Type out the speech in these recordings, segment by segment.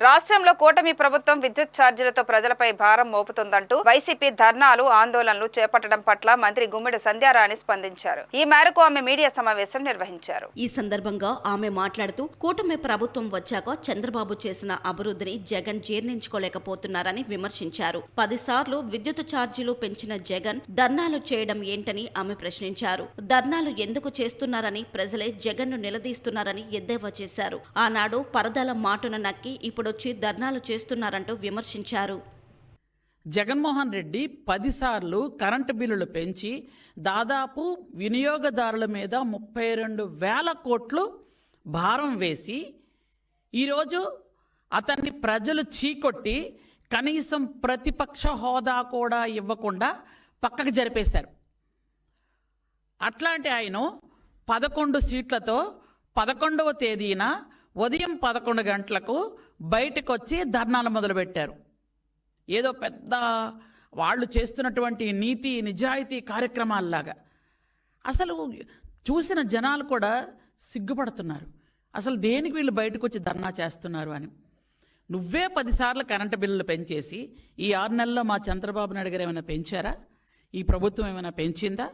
రాష్ట్రంలో కూటమి ప్రభుత్వం విద్యుత్ ఛార్జీలతో ప్రజలపై భారం మోపుతుందంటూ వైసీపీ ధర్నాలు ఆందోళనలు చేపట్టడం పట్ల మంత్రి గుమ్మిడి సంధ్యారాణి స్పందించారు. ఈ మేరకు ఆమె మీడియా సమావేశం నిర్వహించారు. ఈ సందర్భంగా ఆమె మాట్లాడుతూ కూటమి ప్రభుత్వం వచ్చాక చంద్రబాబు చేసిన అభివృద్ధిని జగన్ జీర్ణించుకోలేకపోతున్నారని విమర్శించారు. 10 సార్లు విద్యుత్ ఛార్జీలు పెంచిన జగన్ ధర్నాలు చేయడం ఏంటని ఆమె ప్రశ్నించారు. ధర్నాలు ఎందుకు చేస్తున్నారని ప్రజలే జగన్ను నిలదీస్తున్నారని ఎద్దేవా చేశారు. ఆనాడు పరదాల మాటున నక్కి ఇప్పుడొచ్చి ధర్నాలు చేస్తున్నారంటూ విమర్శించారు. జగన్మోహన్ రెడ్డి 10 సార్లు కరెంటు బిల్లులు పెంచి దాదాపు వినియోగదారుల మీద 32,000 కోట్లు భారం వేసి ఈరోజు అతన్ని ప్రజలు చీకొట్టి కనీసం ప్రతిపక్ష హోదా కూడా ఇవ్వకుండా పక్కకు జరిపేశారు. అట్లాంటి ఆయన 11 సీట్లతో 11వ తేదీన ఉదయం 11 గంటలకు బయటకు వచ్చి ధర్నాలు మొదలుపెట్టారు. ఏదో పెద్ద వాళ్ళు చేస్తున్నటువంటి నీతి నిజాయితీ కార్యక్రమాల్లాగా. అసలు చూసిన జనాలు కూడా సిగ్గుపడుతున్నారు. అసలు దేనికి వీళ్ళు బయటకు వచ్చి ధర్నా చేస్తున్నారు అని. నువ్వే 10 సార్లు కరెంటు బిల్లులు పెంచేసి ఈ 6 నెలల్లో మా చంద్రబాబు నాయుడు గారు ఏమైనా పెంచారా? ఈ ప్రభుత్వం ఏమైనా పెంచిందా?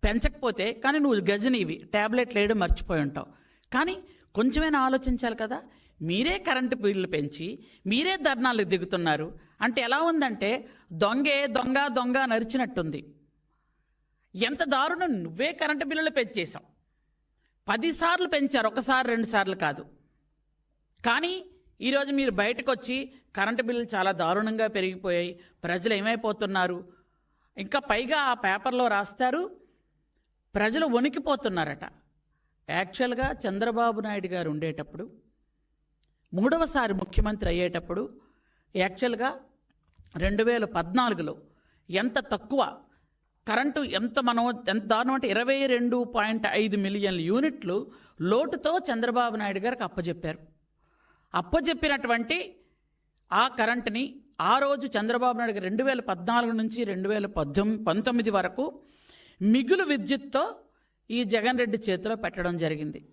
పెంచకపోతే కానీ నువ్వు గజనీవి ట్యాబ్లెట్లు వేయడం మర్చిపోయి ఉంటావు. కానీ కొంచెమైనా ఆలోచించాలి కదా. మీరే కరెంటు బిల్లులు పెంచి మీరే ధర్నాలు దిగుతున్నారు అంటే ఎలా ఉందంటే దొంగే దొంగ దొంగ నరిచినట్టుంది. ఎంత దారుణం. నువ్వే కరెంటు బిల్లులు పెంచేశావు. 10 సార్లు పెంచారు, 1 సారి 2 సార్లు కాదు. కానీ ఈరోజు మీరు బయటకు వచ్చి కరెంటు బిల్లులు చాలా దారుణంగా పెరిగిపోయాయి, ప్రజలు ఏమైపోతున్నారు, ఇంకా పైగా ఆ పేపర్లో రాస్తారు ప్రజలు వణికిపోతున్నారట. యాక్చువల్గా చంద్రబాబు నాయుడు గారు ఉండేటప్పుడు 3వసారి ముఖ్యమంత్రి అయ్యేటప్పుడు యాక్చువల్గా 2014లో ఎంత తక్కువ కరెంటు ఎంత దారుణం అంటే 22.5 మిలియన్ల యూనిట్లు లోటుతో చంద్రబాబు నాయుడు గారికి అప్పచెప్పారు. అప్పచెప్పినటువంటి ఆ కరెంటుని ఆ రోజు చంద్రబాబు నాయుడు గారు 2014 నుంచి 2019 వరకు మిగులు విద్యుత్తో ఈ జగన్ రెడ్డి చేతిలో పెట్టడం జరిగింది.